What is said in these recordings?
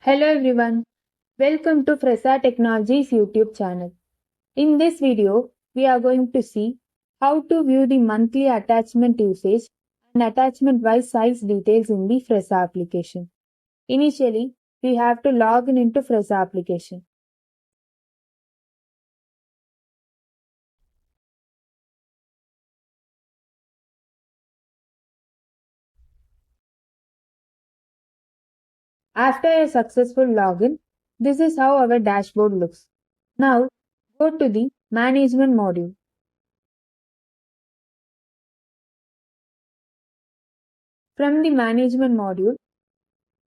Hello everyone, welcome to Fresa Technologies YouTube channel. In this video, we are going to see how to view the monthly attachment usage and attachment wise size details in the Fresa application. Initially, we have to log in into Fresa application. After a successful login, this is how our dashboard looks. Now, go to the Management module. From the Management module,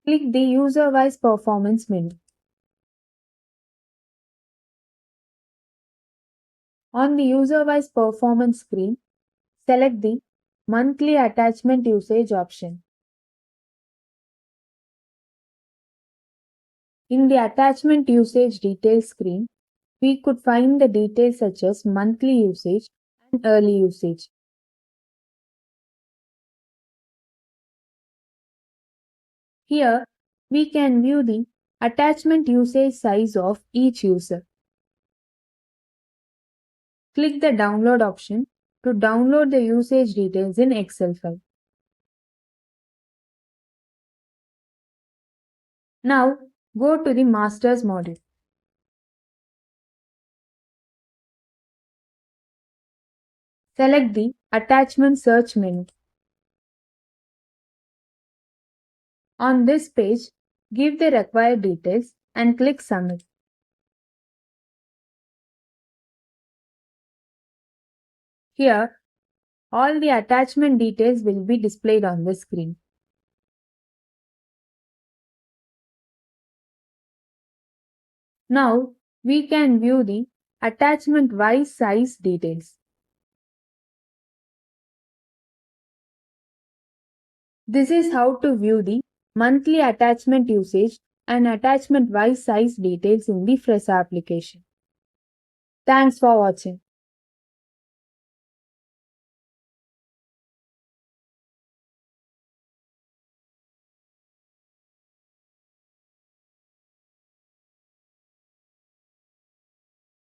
click the User-wise Performance menu. On the User-wise Performance screen, select the Monthly Attachment Usage option. In the Attachment Usage Details screen, we could find the details such as monthly usage and early usage. Here, we can view the attachment usage size of each user. Click the Download option to download the usage details in Excel file. Now, go to the Masters module. Select the Attachment Search menu. On this page, give the required details and click Submit. Here, all the attachment details will be displayed on the screen. Now, we can view the attachment wise size details. This is how to view the monthly attachment usage and attachment wise size details in the Fresa application. Thanks for watching.